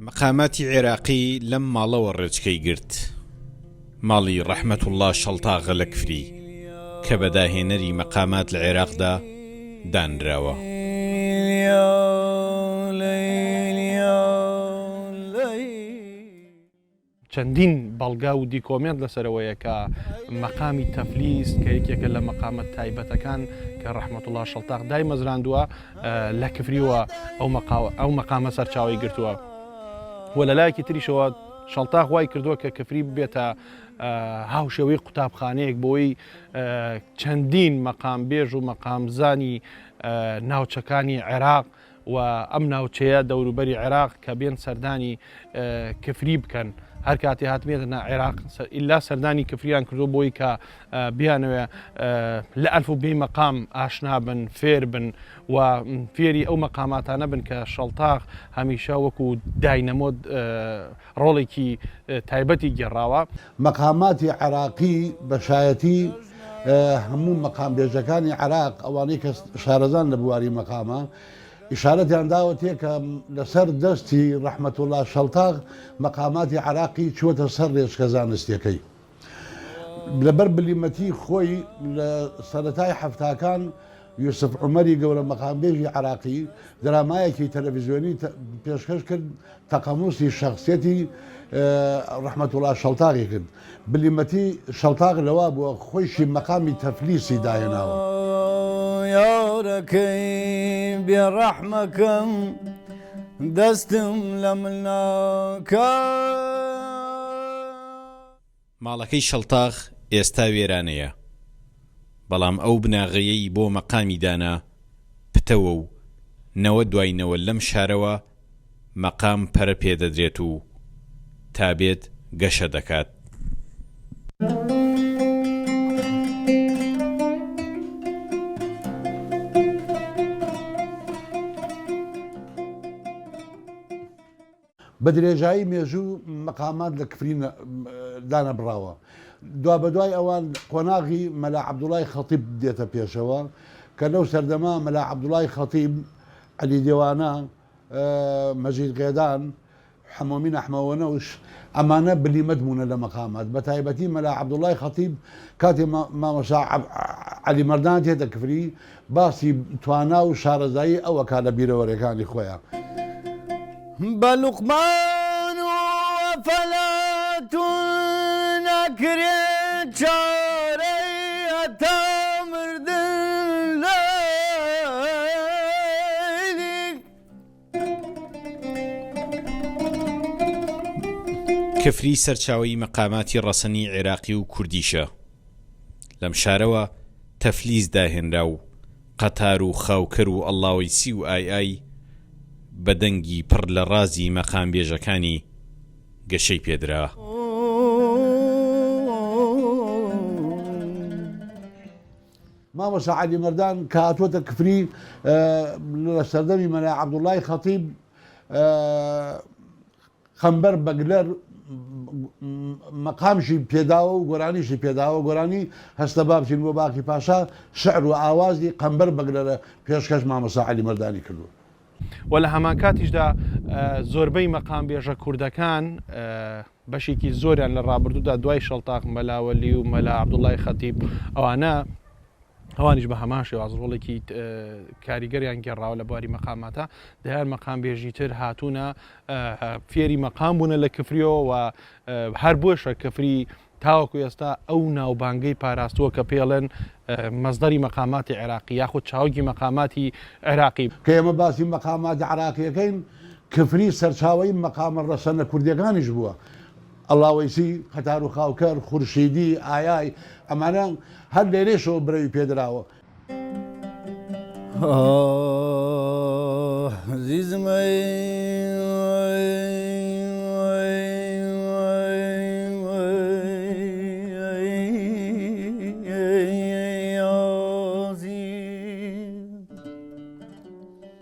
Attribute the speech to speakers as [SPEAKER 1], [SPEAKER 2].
[SPEAKER 1] مقاماتی عێراقی لەم ماڵەوە ڕێچکەی گرت، ماڵی ڕەحمەت الله شەڵتاغە لە کفری کە بەداهێنەری مەقامات لە عێراقدا دانراوە.
[SPEAKER 2] چەندین بەڵگا و دیکۆمنت لەسەرەوەیە کە مەقامی تەفلیس کە یەکێکە لە مەقامەت تایبەتەکان کە ڕەحمەت الله شەڵتاغ دای مەزراندووە لە کفریوە ئەو مەقامە سەرچاوی گرتووە. وە لە لایەکی تریشەوە شەڵتاغ وای کردووە کە کفری ببێتە هاوشێوەی قوتابخانەیەک بۆی چەندین مەقام بێژ و مەقامزانی ناوچەکانی عێراق و ئەم ناوچەیە دەوروبەری عێراق کە بێن سەردانی کفری بکەن. هەر کاتی هاتمێتە عێراق ئیلا سەردانی کفریان کردو بۆی کە بیانەوێ لە ئەلف و بێ مەقام ئاشنا بن، فێر بن و فێری ئەو مەقاماتانە بن کە شەڵتاغ هەمیشە وەکو داینەمۆ ڕۆڵێکی تایبەتی گێڕاوە.
[SPEAKER 3] مەقاماتی عێراقی بەشایەتی هەموو مەقام بێژەکانی عێراق ئەوانەی کە شارەزان لە بواری مەقامە ئیشارەتیان داوەتێ کە لەسەر دەستی ڕەحمەت الله شەڵتاغ مەقاماتی عێراقی چووەتە سەر ڕێچکە زانستیەکەی. لەبەر بلیمەتی خۆی لە سەرەتای هەفتاکان یوسف عومەری گەورە مەقامبێژی عێراقی دەرامایەکی تەلەڤیزیۆنی پێشکەش کرد تەقەموسی شەخسیەتی ڕەحمەت الله شەڵتاغی کرد. بلیمەتی شەڵتاغ لەوا بووە خۆیشی مەقامی تەفلیسی داهێناوە.
[SPEAKER 4] یارەکەی بێڕەحمەکەم دەستم لە مناکە.
[SPEAKER 1] ماڵەکەی شەڵتاغ ئێستا وێرانەیە، بەڵام ئەو بناغەیەی بۆ مەقامی دانا پتەوە و نەوە دوایینەوە لەم شارەوە مەقام پەرە پێدەدرێت و تابێت گەشە دەکات.
[SPEAKER 3] بە درێژایی مێژوو مەقامات لە کفری دانەبراوە. دوا بەدوای ئەوان قۆناغی مەلا عەبدوڵای خەتیب دێتە پێشەوە کە لەو سەردەما مەلا عەبدوڵای خەتیب، عەلی دێوانە، مەجید قێدان، حەمۆمین ئەحمەوەنەوش ئەمانە بلیمەت بوونە لە مەقامات. بە تایبەتی مەلا عەبدوڵای خەتیب کاتێ مامۆستا عەلی مەردان تێتە کفری باسی توانا و شارەزایی ئەوە کا لە بیرەوەرەکانی خۆیان.
[SPEAKER 4] بەلوقمان و فەلاتون نەکرێت چارەی هەتا مردن لەیلی.
[SPEAKER 1] کفری سەرچاوەی مەقاماتی ڕەسەنی عێراقی و کوردیشە. لەم شارەوە تەفلیز داهێنرا و قەتار و خاوکەر و ئەڵڵاویسی و ئای بەدەنگی پڕ لە ڕازی مەقام بێژەکانی گەشەی پێدرا.
[SPEAKER 3] مامۆستا عەلی مەردان کە هاتووەتە کفری لە سەردەمی مەلا عەبدوڵای خەتیب خەمبەر بەگلەر مەقامشی پێداوە و گۆرانیشی پێداوە. گۆرانی هەستە بابچین بۆ باقی پاشا شعر و ئاوازی قەمبەر بەگلەرە پێشکەش مامۆستا عەلی مەردانی کردووە.
[SPEAKER 2] و لە هەمان کاتیشدا زۆربەی مەقام بێژە کوردەکان بەشێکی زۆریان لە ڕابردوودا دوای شەڵتاغ، مەلاوەلی و مەلا عەبدوڵای خەتیب ئەوانیش بە هەمان شێواز ڕۆڵێکی کاریگەریان گێڕاوە لە بواری مەقاماتە. دەیان مەقام بێژی تر هاتوونە فێری مەقام بوونە لە کفریەوە و هەر بۆشە کفری تاوەکو ئێستا ئەو ناوبانگەی پاراستووە کە پێڵێن مەزدەری مەقاماتی عێراقی یاخود چاوەکی مەقاماتی عێراقی.
[SPEAKER 3] کە ئێمە باسی مەقاماتی عێراقیەکەین کفری سەرچاوەی مەقامە ڕەسەنە کوردیەکانیش بووە. ئەڵڵاوەیسی، قەتار و خاوکەر، خورشیدی، ئایای ئەمانە هەر لێرێشەوە برەوی پێدراوە.
[SPEAKER 4] عزیزمەی